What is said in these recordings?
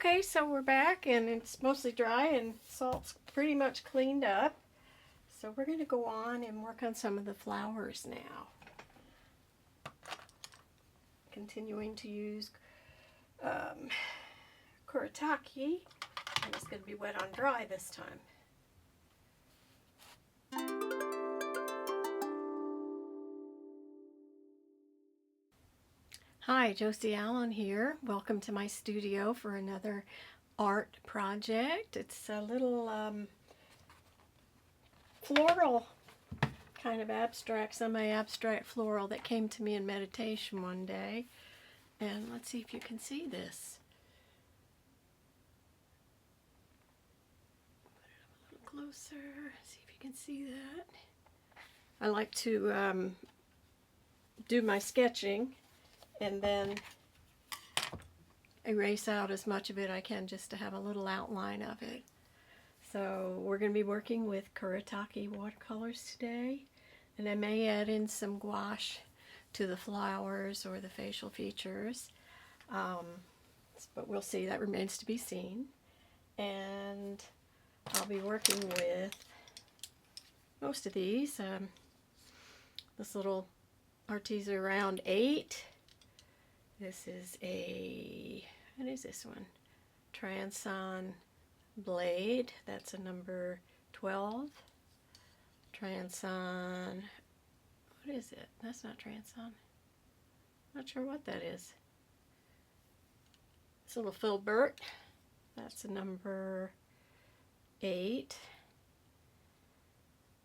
Okay, so we're back and it's mostly dry and salt's pretty much cleaned up. So we're going to go on and work on some of the flowers now. Continuing to use Kuretake, and it's going to be wet on dry this time. Hi, Josie Allen here. Welcome to my studio for another art project. It's a little floral, kind of abstract, semi-abstract floral that came to me in meditation one day. And let's see if you can see this. Put it up a little closer, see if you can see that. I like to do my sketching and then erase out as much of it I can just to have a little outline of it. So we're going to be working with Kuretake watercolors today, and I may add in some gouache to the flowers or the facial features, but we'll see. That remains to be seen. And I'll be working with most of these. This little Arteza round 8. This is what is this one? Transon blade. That's a number 12. Transon, what is it? That's not Transon. Not sure what that is. This little filbert. That's a number 8.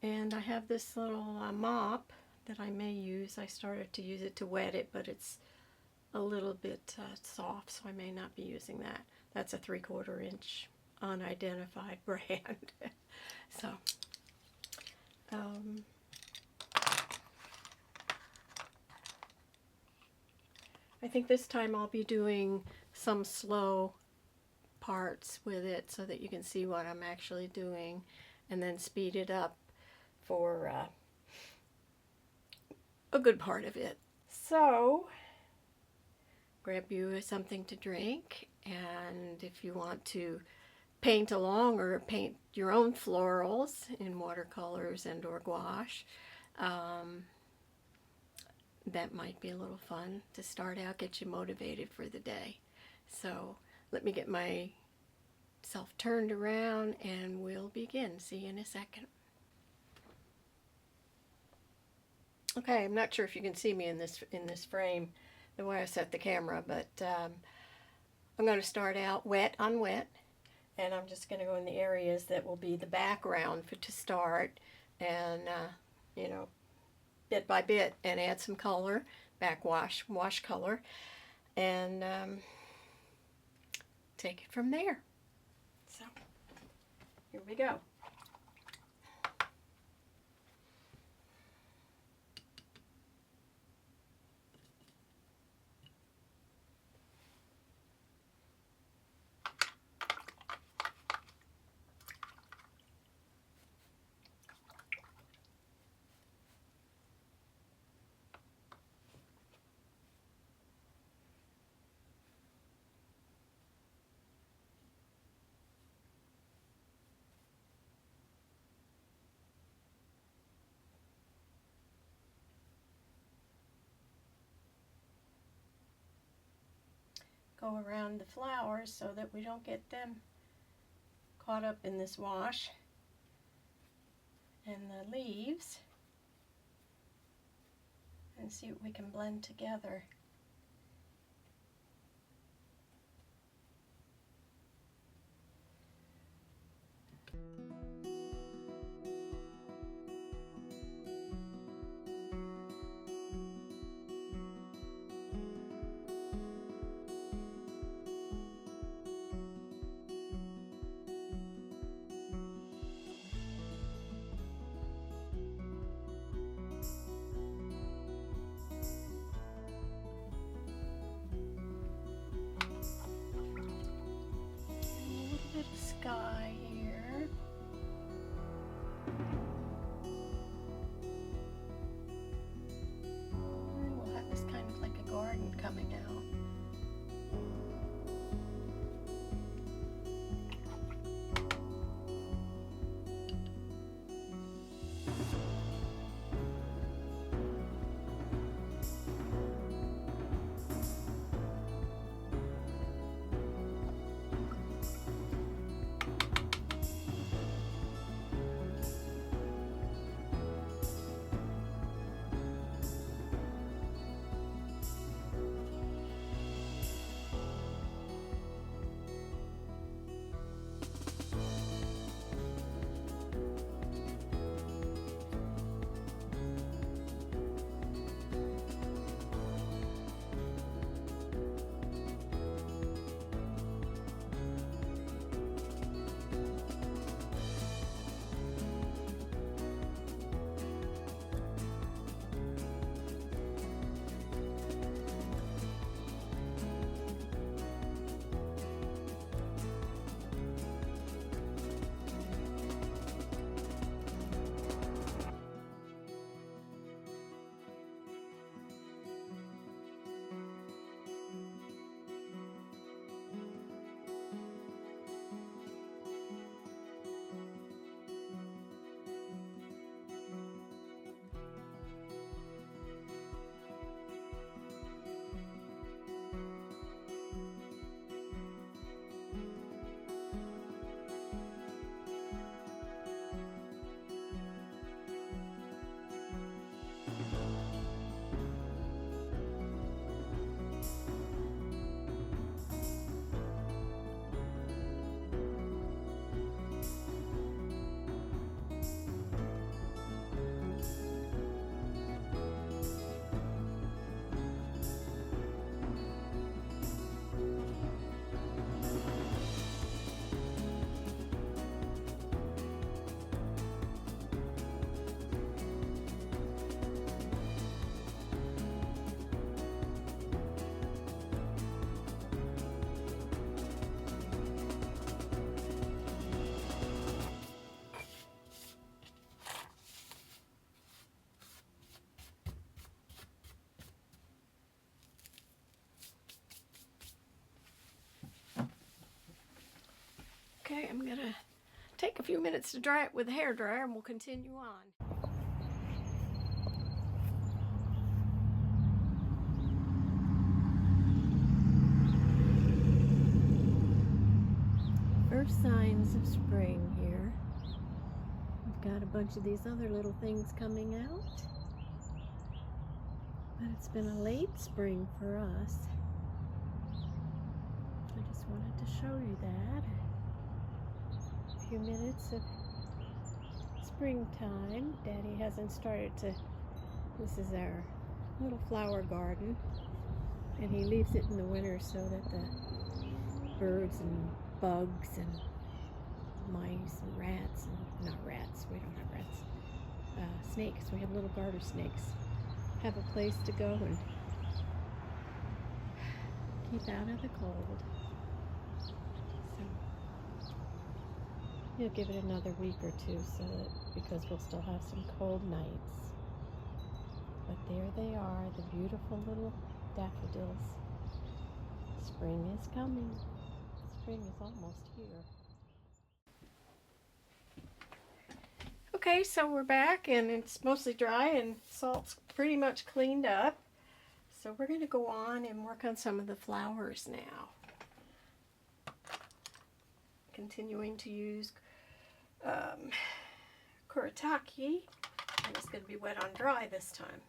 And I have this little mop that I may use. I started to use it to wet it, but it's a little bit soft, so I may not be using that. That's a 3/4 inch unidentified brand. So I think this time I'll be doing some slow parts with it so that you can see what I'm actually doing, and then speed it up for a good part of it. So grab you something to drink, and if you want to paint along or paint your own florals in watercolors and or gouache, that might be a little fun to start out, get you motivated for the day. So let me get myself turned around and we'll begin. See you in a second. Okay, I'm not sure if you can see me in this frame the way I set the camera, but I'm going to start out wet on wet, and I'm just going to go in the areas that will be the background to start, and you know, bit by bit, and add some color, wash color, and take it from there. So here we go. Go around the flowers so that we don't get them caught up in this wash, and the leaves, and see what we can blend together. Sky here. And we'll have this kind of like a garden coming out. Okay, I'm gonna take a few minutes to dry it with a hairdryer and we'll continue on. First signs of spring here. We've got a bunch of these other little things coming out. But it's been a late spring for us. I just wanted to show you that. A few minutes of springtime. Daddy hasn't started to... This is our little flower garden. And he leaves it in the winter so that the birds and bugs and mice and rats, and not rats, we don't have rats, snakes, we have little garter snakes, have a place to go and keep out of the cold. So you'll give it another week or two, so that, because we'll still have some cold nights. But there they are, the beautiful little daffodils. Spring is coming. Spring is almost here. Okay, so we're back and it's mostly dry and salt's pretty much cleaned up. So we're going to go on and work on some of the flowers now. Continuing to use Kuretake, and it's going to be wet on dry this time.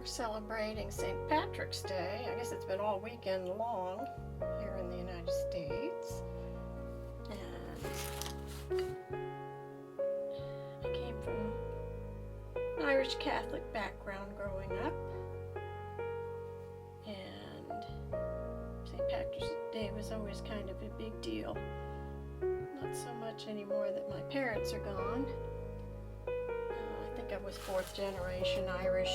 Celebrating St. Patrick's Day. I guess it's been all weekend long here in the United States. And I came from an Irish Catholic background growing up. And St. Patrick's Day was always kind of a big deal. Not so much anymore that my parents are gone. I think I was 4th generation Irish.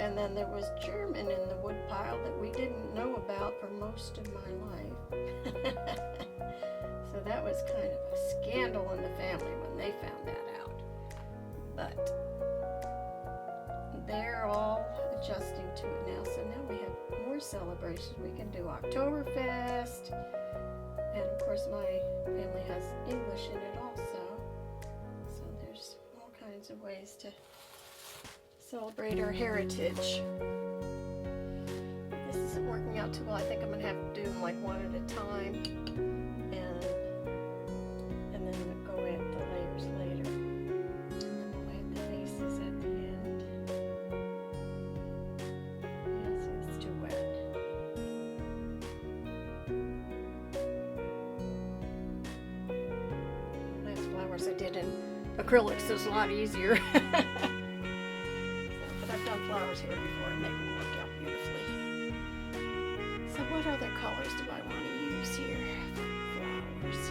And then there was German in the woodpile that we didn't know about for most of my life. So that was kind of a scandal in the family when they found that out. But they're all adjusting to it now. So now we have more celebrations. We can do Oktoberfest. And of course my family has English in it also. So there's all kinds of ways to celebrate our heritage. This isn't working out too well. I think I'm going to have to do them like one at a time, and then go at the layers later. And then we'll add the faces at the end. Yeah, see, it's too wet. Last flowers I did in acrylics, so it's a lot easier. Flowers here before and they will work out beautifully. So what other colors do I want to use here for flowers?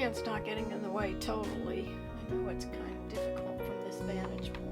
plant's not getting in the way totally. I know it's kind of difficult from this vantage point.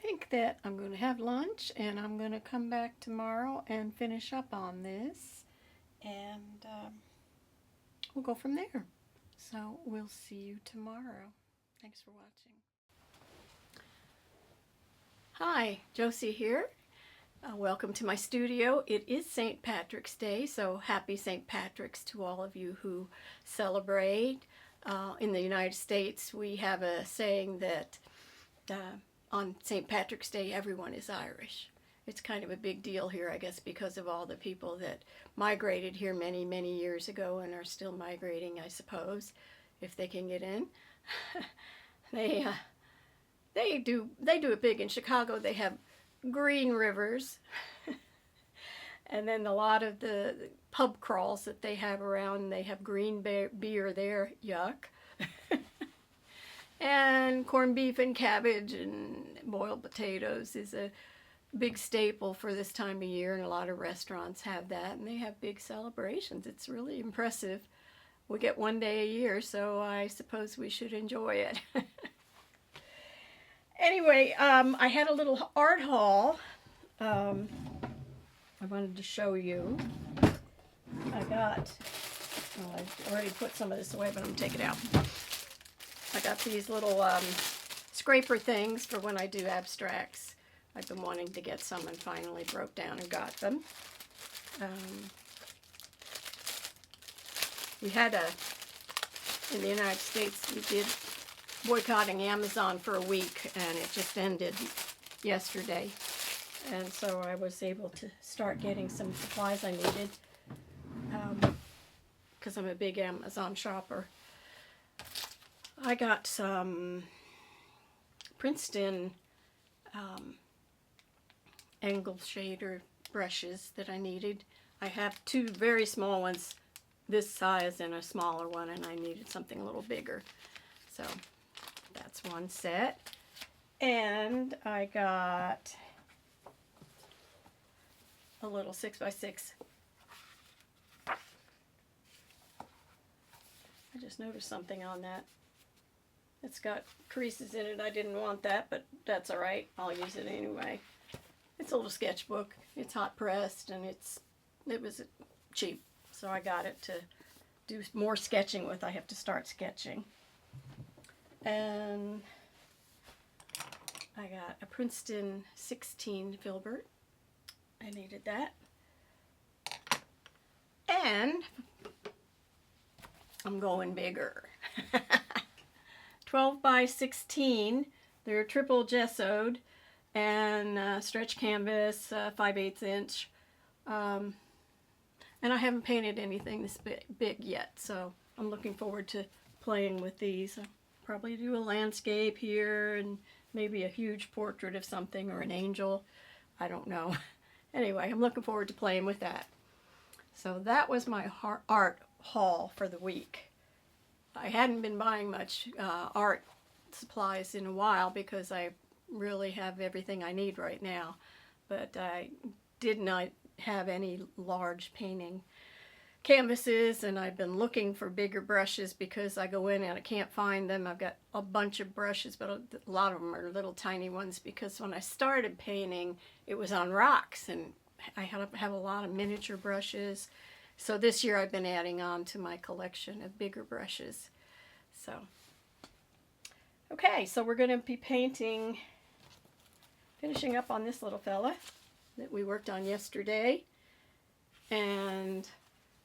Think that I'm going to have lunch and I'm going to come back tomorrow and finish up on this, and we'll go from there. So we'll see you tomorrow. Thanks for watching. Hi, Josie here. Welcome to my studio. It is St. Patrick's Day, so happy St. Patrick's to all of you who celebrate. In the United States, we have a saying that on St. Patrick's Day, everyone is Irish. It's kind of a big deal here, I guess, because of all the people that migrated here many, many years ago and are still migrating, I suppose, if they can get in. They do it big in Chicago. They have green rivers, and then a lot of the pub crawls that they have around, they have green beer there. Yuck. And corned beef and cabbage and boiled potatoes is a big staple for this time of year, and a lot of restaurants have that, and they have big celebrations. It's really impressive. We get one day a year, so I suppose we should enjoy it. Anyway, I had a little art haul. I wanted to show you. I got, well, I already put some of this away, but I'm going to take it out. I got these little scraper things for when I do abstracts. I've been wanting to get some and finally broke down and got them. We had in the United States, we did boycotting Amazon for a week, and it just ended yesterday. And so I was able to start getting some supplies I needed, because I'm a big Amazon shopper. I got some Princeton angle shader brushes that I needed. I have two very small ones this size and a smaller one, and I needed something a little bigger. So that's one set. And I got a little 6x6. I just noticed something on that. It's got creases in it. I didn't want that, but that's all right. I'll use it anyway. It's a little sketchbook. It's hot pressed, and it was cheap, so I got it to do more sketching with. I have to start sketching. And I got a Princeton 16 filbert. I needed that. And I'm going bigger. 12 by 16. They're triple gessoed and stretch canvas, 5/8 inch. And I haven't painted anything this big yet, so I'm looking forward to playing with these. I'll probably do a landscape here and maybe a huge portrait of something or an angel. I don't know. Anyway, I'm looking forward to playing with that. So that was my art haul for the week. I hadn't been buying much art supplies in a while because I really have everything I need right now. But I did not have any large painting canvases, and I've been looking for bigger brushes because I go in and I can't find them. I've got a bunch of brushes, but a lot of them are little tiny ones because when I started painting, it was on rocks, and I have a lot of miniature brushes. So this year I've been adding on to my collection of bigger brushes. So, okay, so we're going to be finishing up on this little fella that we worked on yesterday. And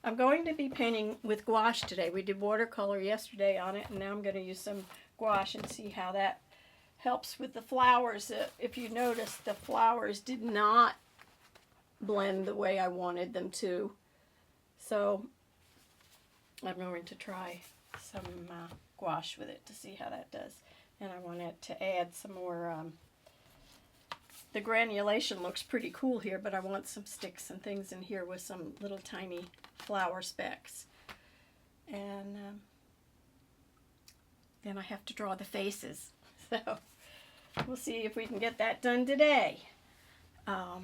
I'm going to be painting with gouache today. We did watercolor yesterday on it, and now I'm going to use some gouache and see how that helps with the flowers. If you notice, the flowers did not blend the way I wanted them to. So I'm going to try some gouache with it to see how that does. And I wanted to add some more. The granulation looks pretty cool here, but I want some sticks and things in here with some little tiny flower specks. And then I have to draw the faces. So we'll see if we can get that done today. I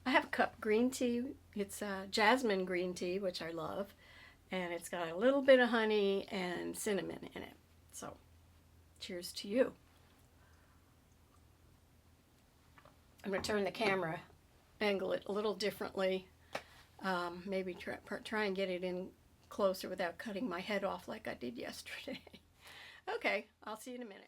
have a cup of green tea. It's jasmine green tea, which I love. And it's got a little bit of honey and cinnamon in it. So cheers to you. I'm going to turn the camera, angle it a little differently. Maybe try and get it in closer without cutting my head off like I did yesterday. Okay, I'll see you in a minute.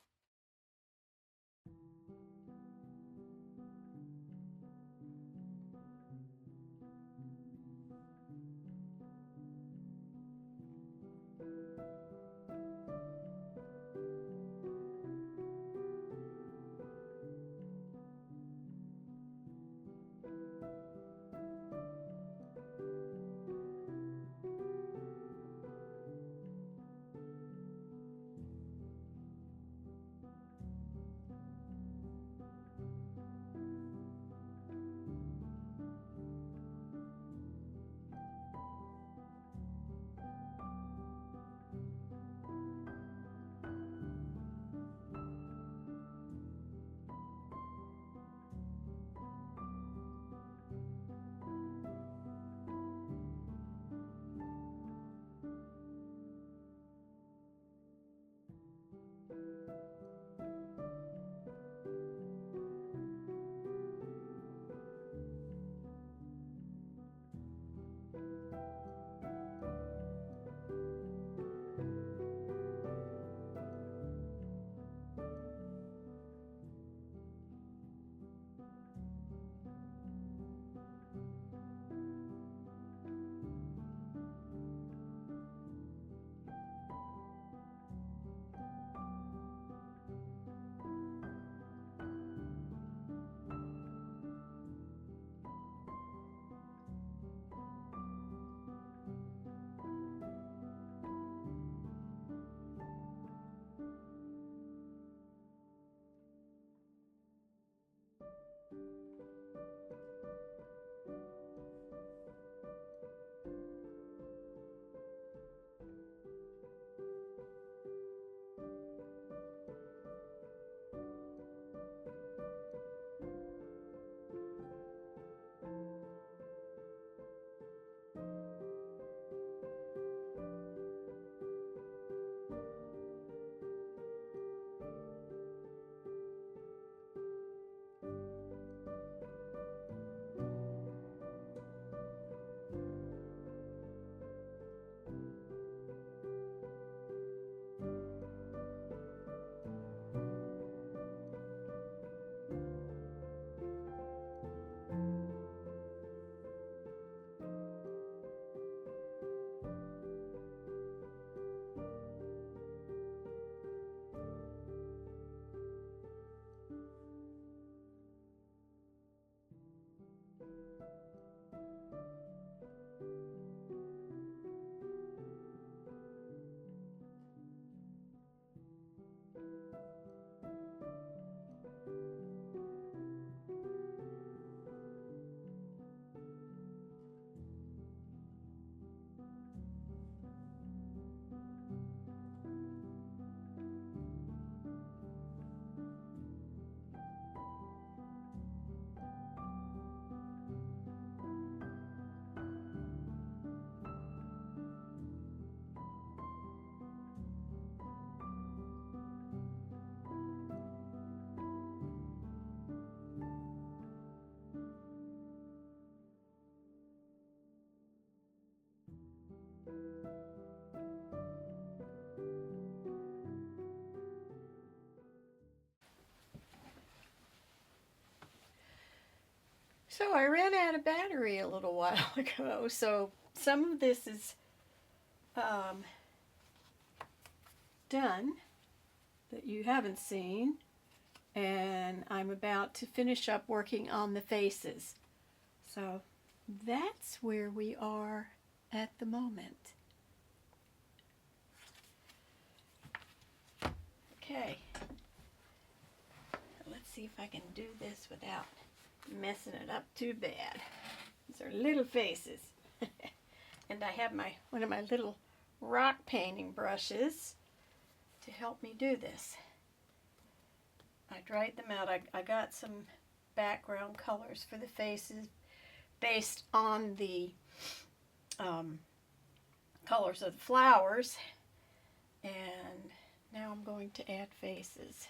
So I ran out of battery a little while ago, so some of this is done that you haven't seen, and I'm about to finish up working on the faces. So that's where we are at the moment. Okay, let's see if I can do this without messing it up too bad. These are little faces. And I have one of my little rock painting brushes to help me do this. I dried them out. I got some background colors for the faces based on the colors of the flowers, and now I'm going to add faces.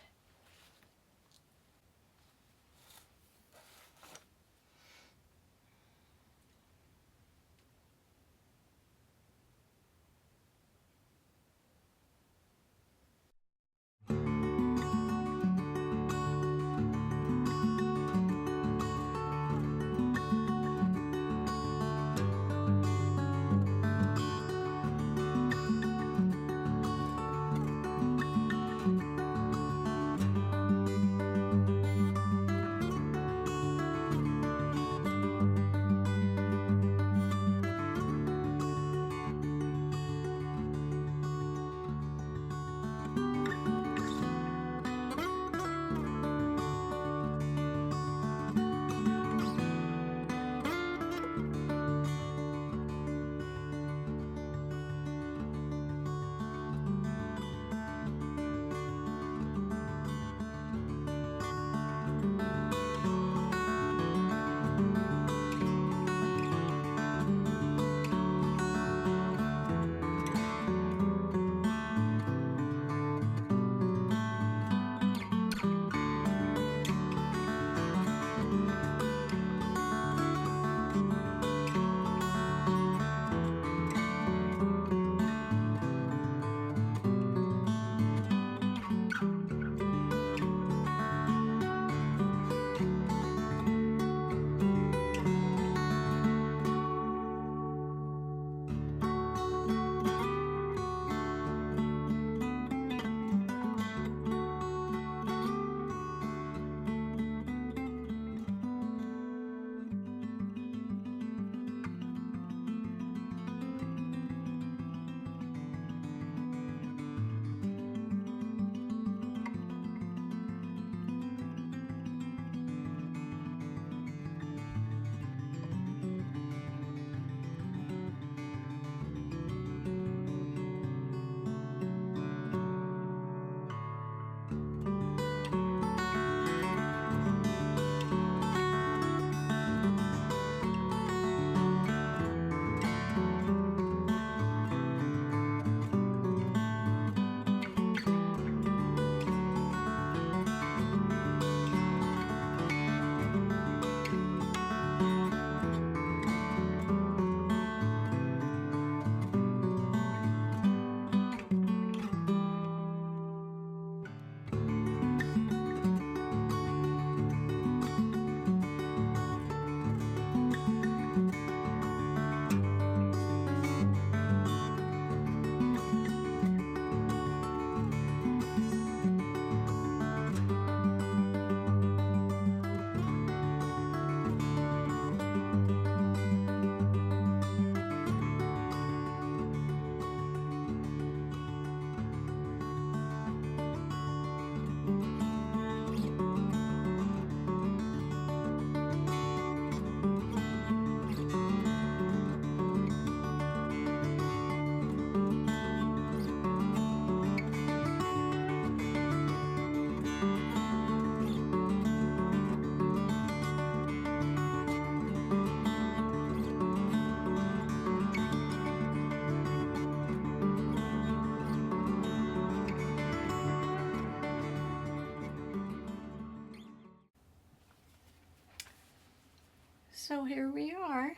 So here we are.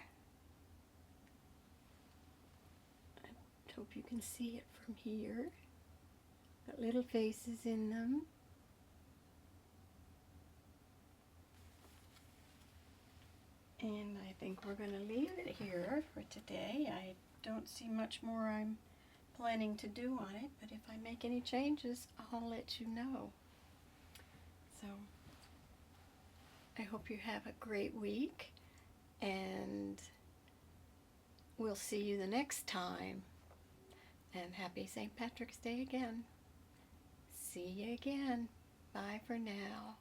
I hope you can see it from here. Got little faces in them. And I think we're going to leave it here for today. I don't see much more I'm planning to do on it, but if I make any changes, I'll let you know. So I hope you have a great week, and we'll see you the next time. And happy St. Patrick's Day again. See you again. Bye for now.